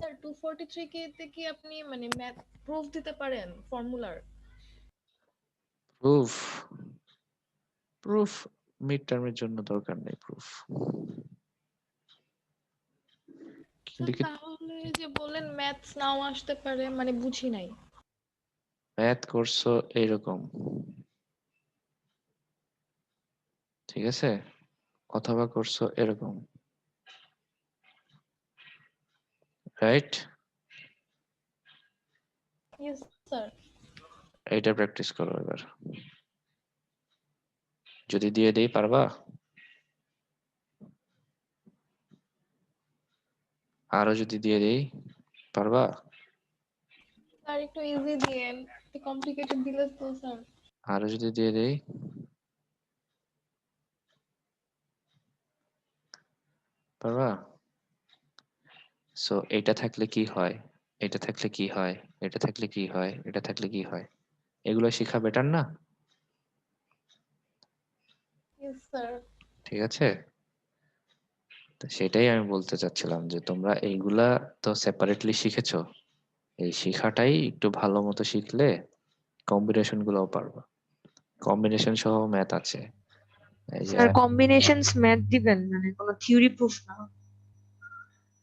Sir 243 কে তে কি আপনি মানে ম্যাথ প্রুফ দিতে পারেন ফর্মুলার? প্রুফ প্রুফ মিড টার্মের জন্য দরকার নেই প্রুফ। স্যার তাহলে যে বললেন ম্যাথস নাও আসতে পারে, মানে বুঝি নাই। ম্যাথ করছো এইরকম, ঠিক আছে, অথবা করছো এরকম, রাইট? Yes sir. এইটা প্র্যাকটিস করো এবার। যদি দিয়ে দেই পারবা? আরো যদি দিয়ে দেই পারবা? স্যার একটু ইজি দিয়েন, একটু কমপ্লিকেটেড দিলে তো স্যার। আরো যদি দিয়ে দেই পারবা? সো এটা থাকলে কি হয়, এটা থাকলে কি হয়, এটা থাকলে কি হয়, এটা থাকলে কি হয়, এগুলো শেখা বেটার না? Yes sir. ঠিক আছে, তো সেটাই আমি বলতে চাচ্ছিলাম যে তোমরা এইগুলা তো সেপারেটলি শিখেছো, এই শেখাটাই একটু ভালো মতো শিখলে কম্বিনেশন গুলোও পারবা। কম্বিনেশন সহ ম্যাথ আছে, এই যে। স্যার কম্বিনেশনস ম্যাথ দিবেন, মানে কোনো থিওরি প্রুফ না?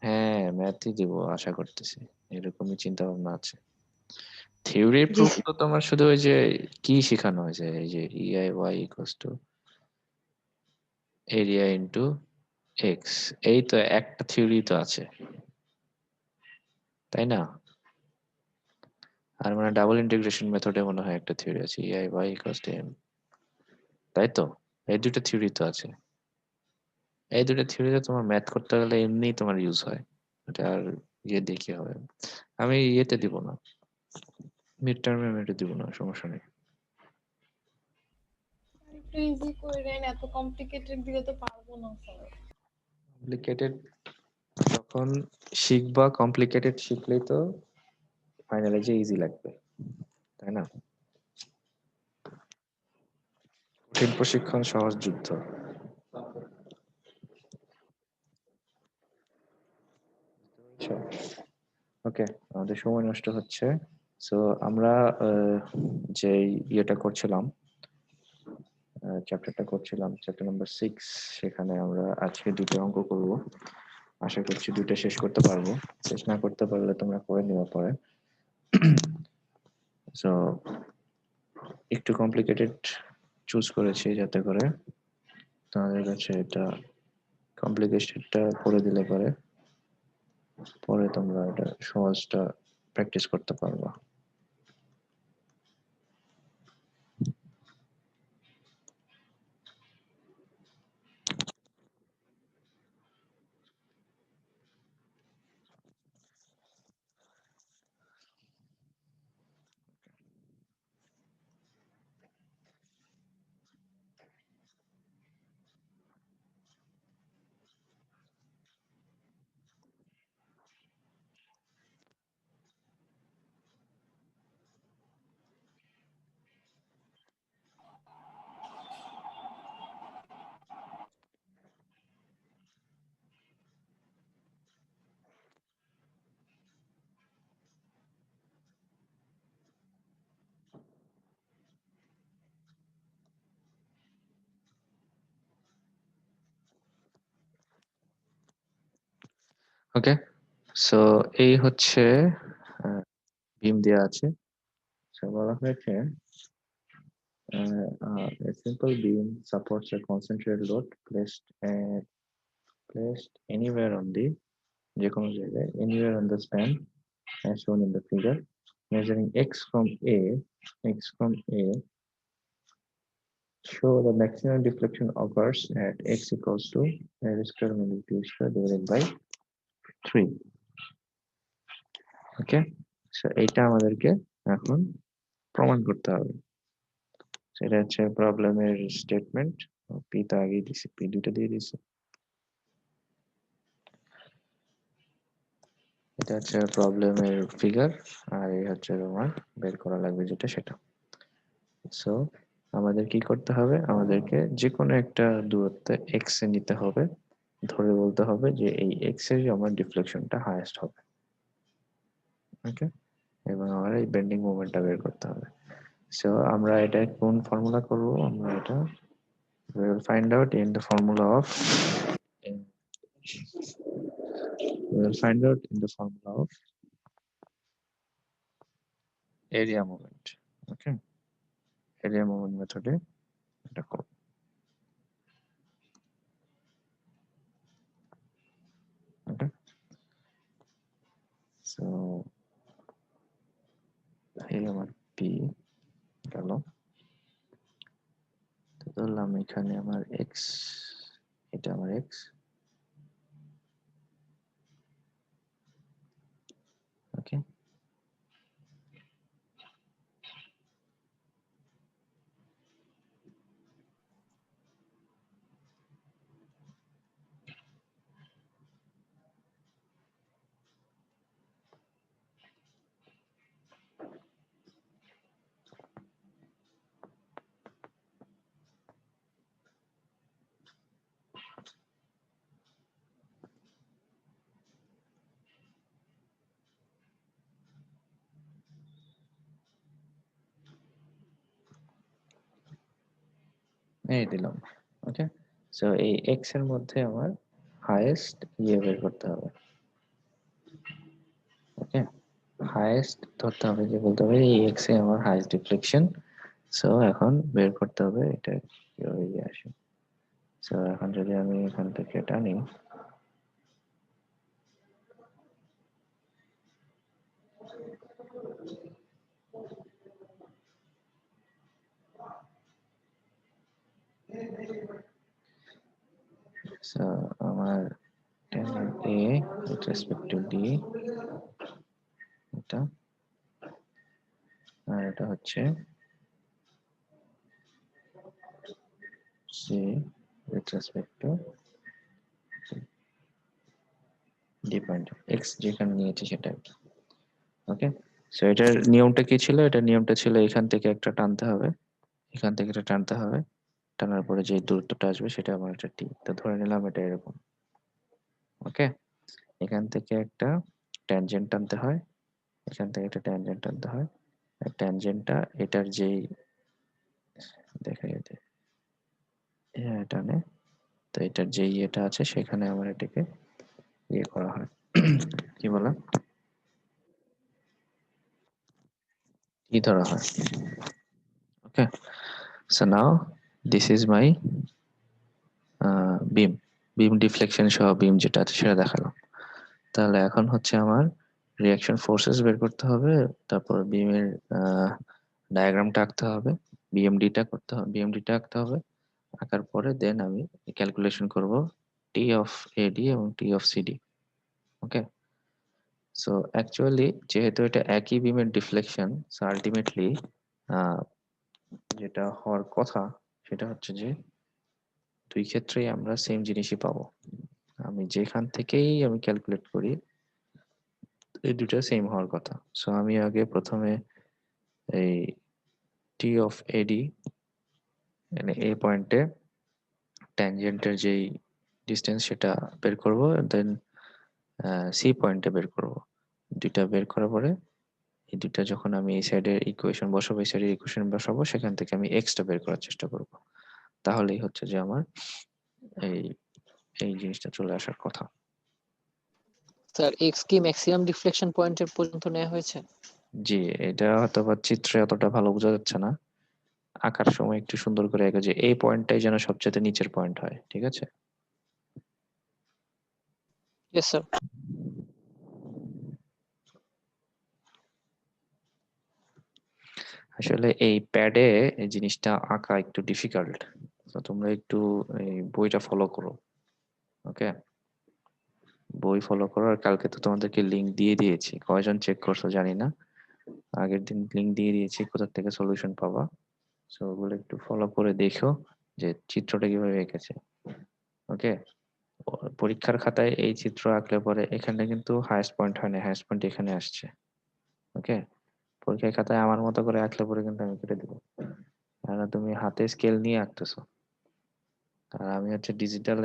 হ্যাঁ, ম্যাথই দিব আশা করতেছি, এরকমই চিন্তা ভাবনা আছে। থিওরি জি প্রুফ স্যার। তো তোমার শুধু ওই যে কি শেখানো হয়েছে, এই যে EI Y equals to area into X, এই তো একটা থিওরি তো আছে, তাই না? আর মানে ডাবল ইন্টিগ্রেশন মেথডে মনে হয় একটা থিওরি আছে, ইআই ওয়াই ইকুয়ালস টু এম, তাই তো? এই দুটো থিওরি তো আছে, এই দুটো থিওরিতে তোমার ম্যাথ করতে গেলে এমনি তোমার ইউজ হয়, এটা আর ইয়ে দিয়ে কি হবে। আমি ইয়েতে দিব না, মিড টার্মে আমি এটা দিব না, সমস্যা নেই। একটু ইজি করেন, এত কমপ্লিকেটেড দিলে তো পারবো না স্যার। কমপ্লিকেটেড যখন শিখবা, কমপ্লিকেটেড শিখলেই তো ফাইনালে যে ইজি লাগবে, তাই না? কঠিন প্রশিক্ষণ সহজ যুদ্ধ। ওকে, আমাদের সময় নষ্ট হচ্ছে। সো আমরা যে ইয়েটা করছিলাম, চ্যাপ্টারটা করছিলাম, চ্যাপ্টার নাম্বার 6, সেখানে আমরা আজকে দুটো অঙ্ক করব। আশা করছি দুটো শেষ করতে পারবো, শেষ না করতে পারলে তোমরা করে নেওয়া পরে। সো একটু কমপ্লিকেটেড চুজ করেছি যাতে করে তোমাদের কাছে এটা কমপ্লিকেশনটা করে দিলে পরে পরে তোমরা এটা সহজটা প্র্যাকটিস করতে পারবা। ওকে, সো এই হচ্ছে বিম দেওয়া আছে। সো বলা হয়েছে a simple beam supports a concentrated load placed anywhere on the যে কোনো জায়গায় anywhere on the span as shown in the figure, measuring x from A, show the maximum deflection occurs at x equals to a square minus b square divided by 3. Okay, so এইটা আমাদেরকে এখন প্রমাণ করতে হবে। সেটা হচ্ছে প্রবলেমের statement, P তো আগেই দিছি, পি দুটো দিয়ে দিছি। এটা হচ্ছে প্রবলেমের ফিগার, আর এই হচ্ছে তোমার বের করা লাগবে যেটা সেটা। সো আমাদের কি করতে হবে, আমাদেরকে যে কোনো একটা দূরত্বে এক্স এ নিতে হবে, ধরে বলতে হবে যে এই এক্স এর আমার ডিফ্লেকশনটা হাইয়েস্ট হবে। ওকে, এবং আমার এই বেন্ডিং মোমেন্টটা বের করতে হবে। সো আমরা এটা কোন ফর্মুলা করব? আমরা এটা we will find out in the formula of we will find out in the formula of area moment. Okay, area moment method এ এটা করব। Okay, so এই আমার p গেল, তো ধরলাম এখানে আমার x, এটা আমার x। ওকে, এই দিলাম। ওকে, সো এই x এর মধ্যে আমার হাইয়েস্ট বের করতে হবে। ওকে, হাইয়েস্ট ধরতে হবে, যে বলতে হবে এই x এ আমার হাইয়েস্ট ডিফ্লেকশন। সো এখন বের করতে হবে এটা কিভাবে আসে। সো এখন যদি আমি এখান থেকে টানি, সো আমার tan a with respect to d, এটা আর এটা হচ্ছে c with respect to d point, x যেখানে নিয়েছি সেটা। ওকে, সো এটার নিয়মটা কি ছিল? এটার নিয়মটা ছিল এখান থেকে একটা টানতে হবে, এখান থেকে এটা টানতে হবে, টানার পরে যে দূরত্বটা আসবে সেটা আমার একটা টি। তো ধরে নিলাম এটা এরকম। ওকে, এখান থেকে একটা ট্যানজেন্ট টানতে হয়, এখান থেকে একটা ট্যানজেন্ট টানতে হয়। ট্যানজেন্টটা এটার যেই দেখা যেতে টানে, তো এটার যে ইয়েটা আছে সেখানে আমার এটাকে ইয়ে করা হয়, কি বলা, ই ধরা হয়। Okay, so now this is my beam, beam deflection সহ বিম যেটা আছে সেটা দেখালাম। তাহলে এখন হচ্ছে আমার রিঅ্যাকশন ফোর্সেস বের করতে হবে, তারপর বিমের ডায়াগ্রামটা আঁকতে হবে, বিএমডিটা করতে হবে, বিএমডিটা আঁকতে হবে। আঁকার পরে দেন আমি ক্যালকুলেশন করব টি অফ এডি এবং T of CD. Okay, so actually যেহেতু এটা একই বিমের ডিফ্লেকশন, সো আলটিমেটলি যেটা হওয়ার কথা সেটা হচ্ছে যে দুই ক্ষেত্রেই আমরা সেম জিনিসই পাবো। আমি যেখান থেকেই আমি ক্যালকুলেট করি এই দুটো সেম হওয়ার কথা। সো আমি আগে প্রথমে এই টি অফ এডি মানে এ পয়েন্টে ট্যানজেন্টের যেই ডিস্টেন্স সেটা বের করব, দেন সি পয়েন্টে বের করব। দুইটা বের করার পরে এই দুইটা যখন আমি এই সাইডের ইকুয়েশন বসাবো, এই সাইডের ইকুয়েশন বসাবো, সেখান থেকে আমি এক্সটা বের করার চেষ্টা করব। তাহলেই হচ্ছে যে আমার এই এই জিনিসটা চলে আসার কথা। স্যার এক্স কি ম্যাক্সিমাম ডিফ্লেকশন পয়েন্টের পর্যন্ত নেওয়া হয়েছে? জি, এটা হয়তো বা চিত্রে অতটা ভালো বোঝা যাচ্ছে না, আঁকার সময় একটু সুন্দর করে আঁকা, যে এই পয়েন্টটাই যেন সবচেয়ে নিচের পয়েন্ট হয়। ঠিক আছে, ইয়েস স্যার। আসলে এই প্যাডে এই জিনিসটা আঁকা একটু ডিফিকাল্ট, তো তোমরা একটু এই বইটা ফলো করো। ওকে, বই ফলো করো। আর কালকে তো তোমাদেরকে লিংক দিয়ে দিয়েছি, কয়জন চেক করছো জানি না, আগের দিন লিংক দিয়ে দিয়েছি কোথা থেকে সলিউশন পাবা। সো ওগুলো একটু ফলো করে দেখো যে চিত্রটা কিভাবে এঁকেছে। ওকে, পরীক্ষার খাতায় এই চিত্র আঁকলে পরে এখানে কিন্তু হায়েস্ট পয়েন্ট হয় না, হায়েস্ট পয়েন্ট এখানে আসছে। ওকে, পরীক্ষার খাতায় আমার মতো করে আঁকলে পরে কিন্তু আমি কেটে দেবো, কারণ তুমি হাতে স্কেল নিয়ে আঁকতেছো আর আমি হচ্ছে ডিজিটাল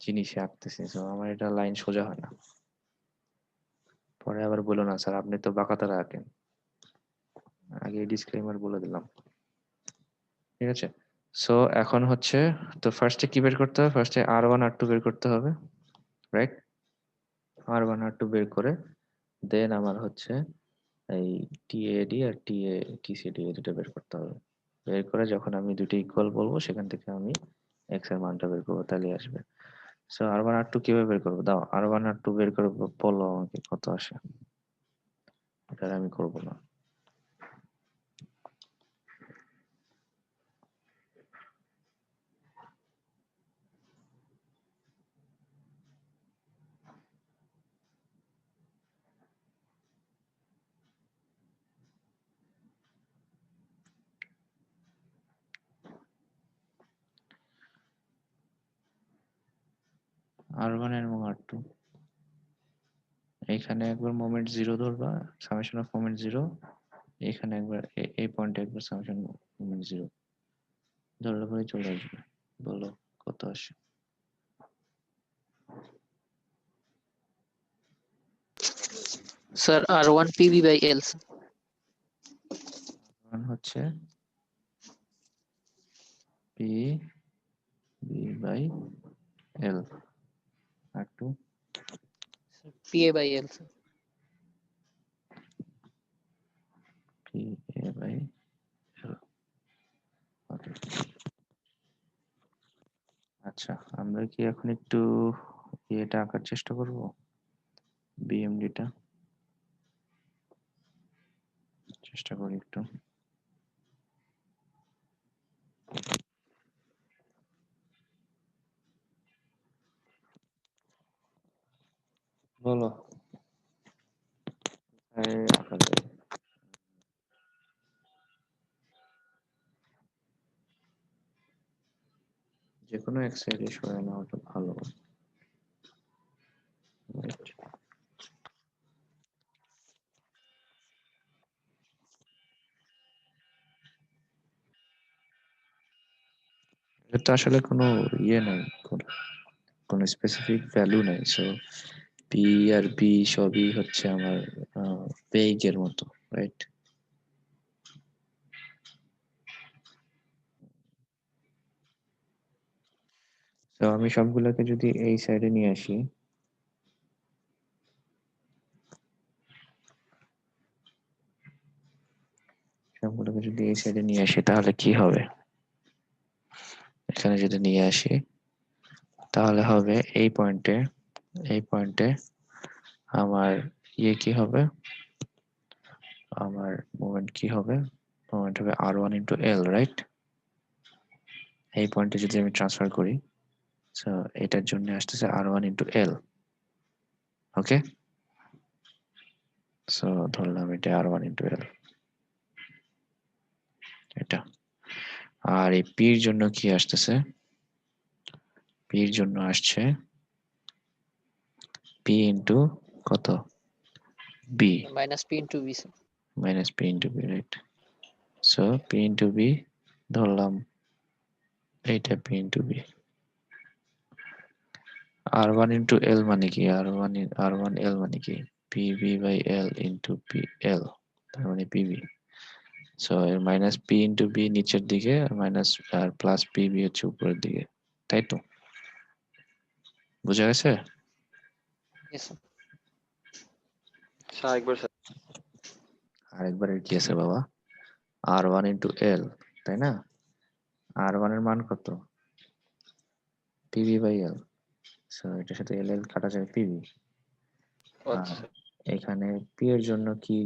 জিনিসে আঁকতেছি, তো আমার এটা লাইন সোজা হয় না। পরে আবার বলো না স্যার আপনি তো বাঁকাতারা আঁকেন, আগে ডিসক্লেমার বলে দিলাম। ঠিক আছে, সো এখন হচ্ছে, তো ফার্স্টে কি বের করতে হবে, ফার্স্টে R1 R2 বের করতে হবে, রাইট? R1 R2 বের করে দেন আমার হচ্ছে এই TAD আর TCD এই দুটো বের করতে হবে। বের করে যখন আমি দুটো ইকুয়াল বলবো সেখান থেকে আমি x এর মানটা বের করবো, তাহলেই আসবে। সো R1 R2 কিভাবে বের করবো, দাও R1 R2 বের করে বলো আমাকে কত আসে, এটা আমি করবো না। R1 এবং R2 এইখানে একবার মোমেন্ট জিরো ধরবা, সামেশন অফ মোমেন্ট জিরো, এখানে একবার এই পয়েন্টে একবার সামেশন মোমেন্ট জিরো ধরলে পরে চলে আসবে। বলো কত আসে। Sir R1 PV by L হচ্ছে P B by L, R2 PA by L P A by L। Okay. আচ্ছা, আমরা কি এখন একটু এটা আঁকার চেষ্টা করব, বিএমডিটা চেষ্টা করি একটু। বলো আঁকা যায়? যে কোনো এক সাইডে সরাই নেওয়াটা ভালো। Right. এটা তো আসলে কোনো ইয়ে নাই, কোনো স্পেসিফিক ভ্যালু নাই, সো পি আর বি সবই হচ্ছে আমার পেইগের মতো, রাইট? তো আমি সবগুলোকে যদি এই সাইডে নিয়ে আসি, সবগুলোকে যদি এই সাইডে নিয়ে আসি তাহলে কি হবে, এখানে যদি নিয়ে আসি তাহলে হবে এই পয়েন্টে আমার ইয়ে কি হবে, আমার মোমেন্ট কি হবে, মোমেন্ট হবে R1 ইন্টু এল, রাইট? এই পয়েন্টে যদি আমি ট্রান্সফার করি, সো এটার জন্য আসতেছে R1 ইন্টু এল। ওকে, সো ধরলাম এটা R1 ইন্টু এল, এটা। আর এই পির জন্য কি আসতেছে, পির জন্য আসছে পি ইন্টু কত, B minus P into B sir. Minus P into B, right? So P into B ধরলাম, এইটা P into B. R1 into L মানে কি, R1 এল মানে কি, P B by L into P L, তার মানে PB. So এর minus P into B নিচের দিকে, আর minus R plus P B হচ্ছে উপরের দিকে, তাই তো? বুঝা গেছে? Yes sir. আরেকবারের কি আছে বাবা, R1 ইন্টু এল, তাই না? R1 এর মান কত, পিবি বাই এল, সো এটার সাথে এল এল কাটা যায়, পিবি। আর এখানে পি এর জন্য কি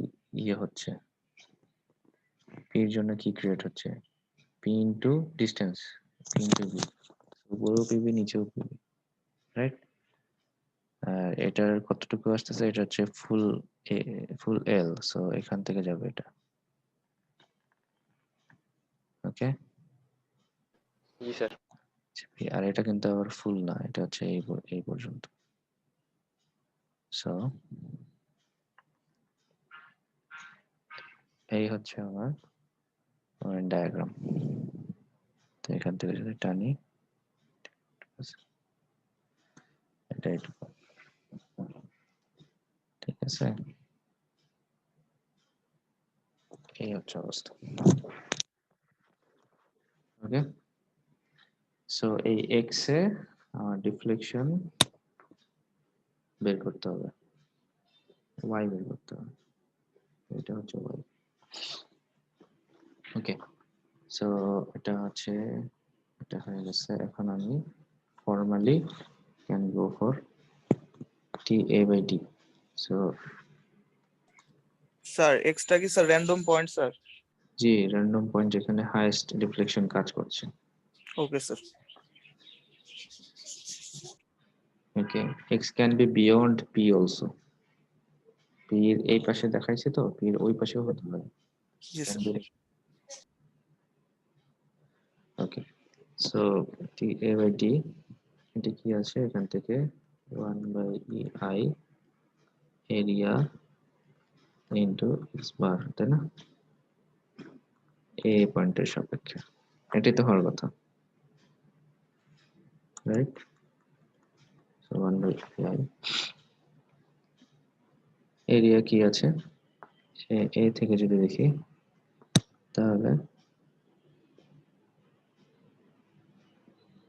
ইয়ে হচ্ছে, পি এর জন্য কি ক্রিয়েট হচ্ছে, P into distance, P into B, উপরেও পিবি নিচেও পিবি, রাইট? আর এটার কতটুকু আসতেছে, এটা হচ্ছে ফুল এল, সো এখান থেকে যাবে এটা। ওকে, জি স্যার। আর এটা কিন্তু আবার ফুল না, এটা হচ্ছে এই পর্যন্ত। সো এই হচ্ছে আমার ডায়াগ্রাম। তো এখান থেকে যদি টানি, এটা এইটুকু, ঠিক ঠিক আছে, এই হচ্ছে অবস্থা। ওকে, সো এই এক্স এ ডিফ্লেকশন বের করতে হবে, ওয়াই বের করতে হবে, এটা হচ্ছে ওয়াই। ওকে, সো এটা হচ্ছে, এটা হয়ে গেছে। এখন আমি formally can go for T A by D. So sir এক্সটা কি স্যার র্যান্ডম পয়েন্ট স্যার? জি, র্যান্ডম পয়েন্ট যেখানে হাইয়েস্ট ডিফ্লেকশন কাজ করছে। Okay sir. Okay, x can be beyond P also. P এর এই পাশে দেখাইছে তো, পি এর ওই পাশেও হতে পারে। জি sir. Okay, so T A by D, এটা কি আছে এখান থেকে 1 by E I area into X bar, তাই না? এ পয়েন্টের সাপেক্ষে, এটাই তো হওয়ার কথা, right? So 1 by E I area কি আছে, এ থেকে যদি দেখি তাহলে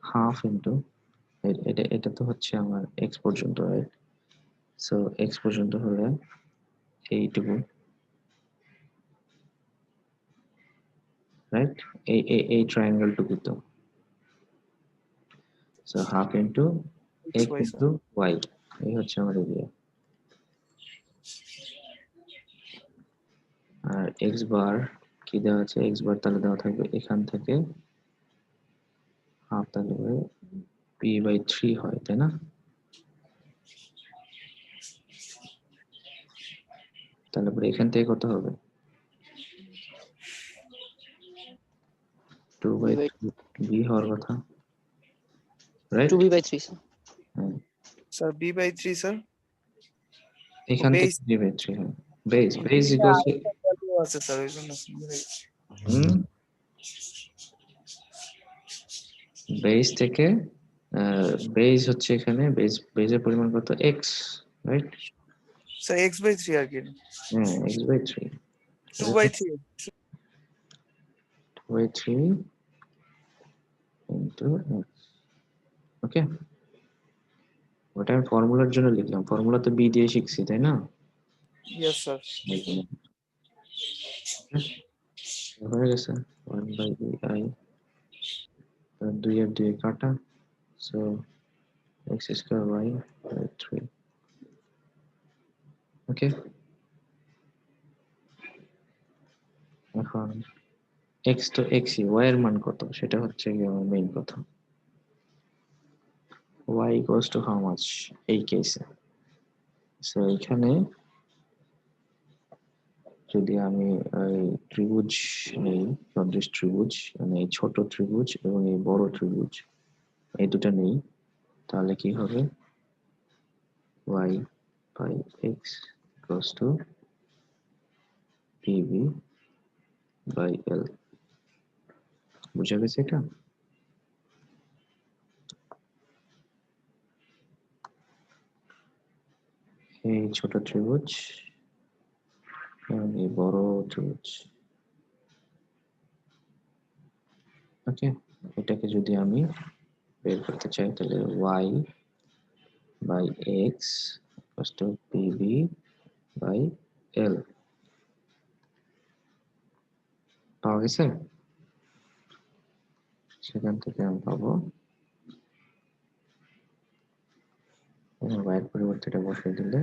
হাফ ইন্টু এটা, এটা তো হচ্ছে আমার এক্স পর্যন্ত, রাইট? সো এক্স পর্যন্ত হলে এইটুকু, রাইট? এই ট্রায়াঙ্গেল টুকু তো, so half into x y sir. Into y, এই হচ্ছে আমার এরিয়া। আর এক্স বার কি দেওয়া আছে, এক্স বার তাহলে দেওয়া থাকবে এখান থেকে হাফ, তাহলে পি বাই 3 হয়, তাই না? তাহলে পরে এখান থেকে কত হবে, 2 বাই 3 বি হওয়ার কথা, right? 2b/3 sir. Sir B by 3 sir. এখান থেকে base- বি বাই 3, হ্যাঁ, বেস ইকুয়ালস টু, ভ্যালু আছে স্যার ওই জন্য বেস থেকে বেস হচ্ছে এখানে বেজের পরিমাণ কত, X, right? Sir X by 3 আর কি। হ্যাঁ, X by 3, 2 by 3। 2 by 3 into X. Okay, ওটা আমি ফর্মুলার জন্য লিখলাম, ফর্মুলা তো বি দিয়ে শিখছি, তাই না? Yes sir. হয়ে গেছে 1 বাই বি আই, 2 আর 2 কাটা, so x square y by 3। ওকে, এখন এক্স তো এক্সই, ওয়াই এর মান কত সেটা হচ্ছে আমার মেইন কথা। Y equals to how much এই কেসে? সো এখানে যদি আমি এই ত্রিভুজ নেই, সদৃশ ত্রিভুজ, মানে এই ছোট ত্রিভুজ এবং এই বড় ত্রিভুজ, এই দুটো নেই, তাহলে কি হবে, y by x equals to pb by l। বুঝা গেছে এটা? এই ছোট ত্রিভুজ এবং এই বড় ত্রিভুজ, ওকে, এটাকে যদি আমি বের করতে চাই তাহলে y by x equals to pb by l। পাওয়া গেছে? সেখান থেকে আমি পাবো y এর পরিবর্তে এটা বসিয়ে দিলে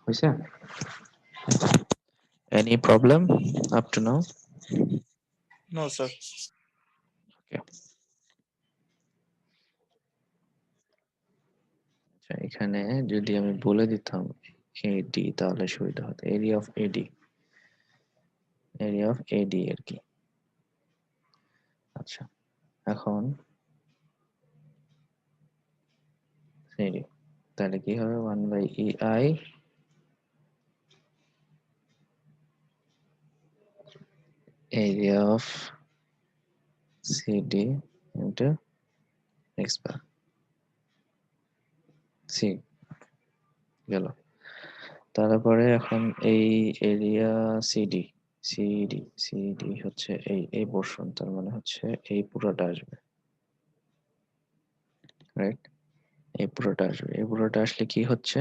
হয়েছে? Any problem up to now? No sir. Okay. আচ্ছা, এখানে যদি আমি বলে দিতাম AD তাহলে সুবিধা হতো, area of AD। Area of AD আর কি। আচ্ছা, এখন এডি তাহলে কি হবে 1/EI area of CD into x bar c গেল। তারপরে এখন এই এরিয়া সিডি সিডি সিডি হচ্ছে এই পোর্শন, তার মানে হচ্ছে এই পুরোটা আসবে, রাইট? এই পুরোটা আসবে, এই পুরোটা আসলে কি হচ্ছে,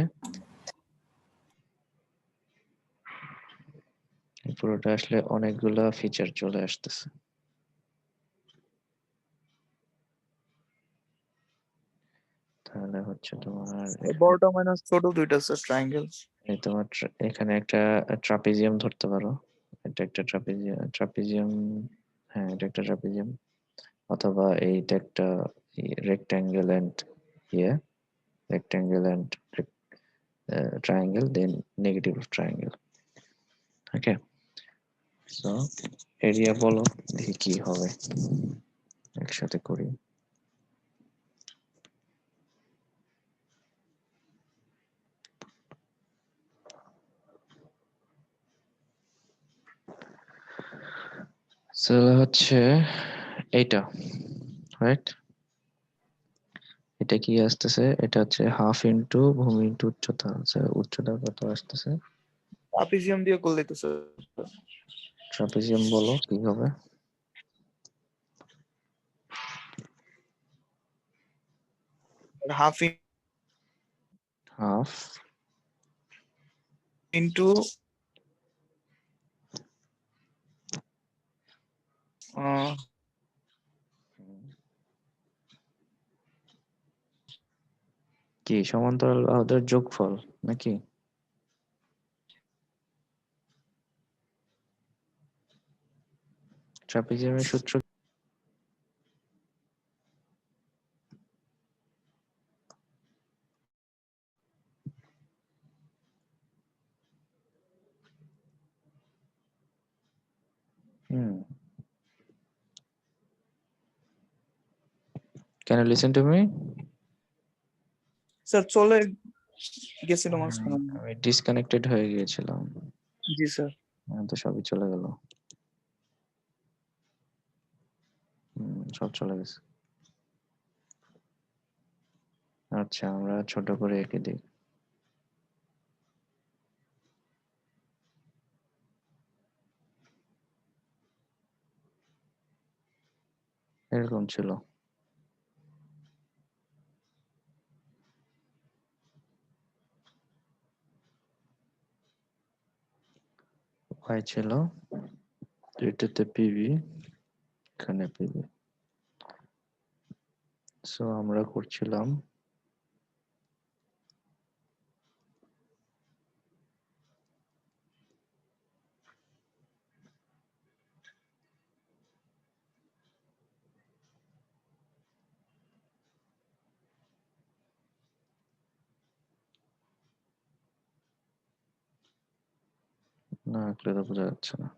এই পুরোটা আসলে অনেকগুলা ফিচার চলে আসতেছে। তাহলে হচ্ছে তোমার বড়টা মাইনাস ছোট দুইটা স্যার ট্রায়াঙ্গেল। এই তোমার এখানে একটা ট্রাপিজিয়াম ধরতে পারো, এটা একটা ট্রাপিজিয়াম, হ্যাঁ এটা একটা ট্রাপিজিয়াম, অথবা এইটা একটা রেক্ট্যাঙ্গেল এন্ড ইয়ে rectangle and triangle, then negative of triangle. Okay, so area বলো দেখি কি হবে, একসাথে করি। So হচ্ছে এইটা, রাইট? এটা কি আসতেছে, এটা হচ্ছে হাফ ইন্টু ভূমি ইন্টু উচ্চতা, উচ্চতা কত আসতেছে? ট্রাপিজিয়াম দিয়ে করলে তো স্যার ট্রাপিজিয়াম বলো কি হবে? হাফ হাফ ইন্টু কি সমান্তরাল বাহুদের যোগফল নাকি? ট্রাপিজিয়ামের সূত্র Can you listen to me? Sir চলে গেছিল মাঝখানে। আমি ডিসকানেক্টেড হয়ে গিয়েছিলাম, জি স্যার। তো সবই চলে গেল, সব চলে গেছে। আচ্ছা আমরা ছোট করে এঁকে দিই। এরকম ছিল, y ছিল, এটাতে পিভি, এখানে পিভি। সো আমরা করছিলাম না, আঁকলে তো বোঝা যাচ্ছে না।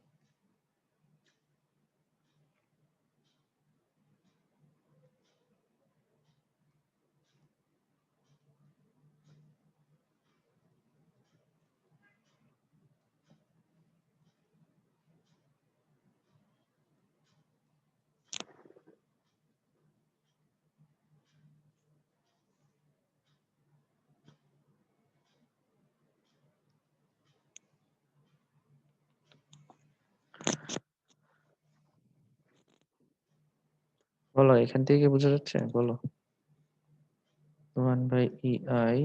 বলো এখান থেকে কি বোঝা যাচ্ছে, বলো। 1/EI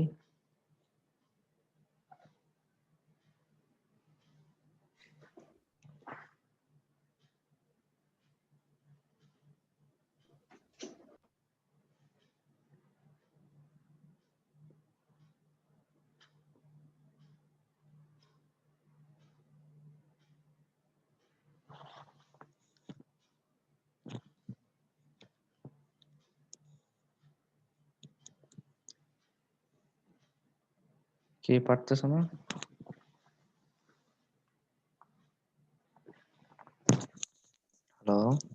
কি পারতেছ না? হ্যালো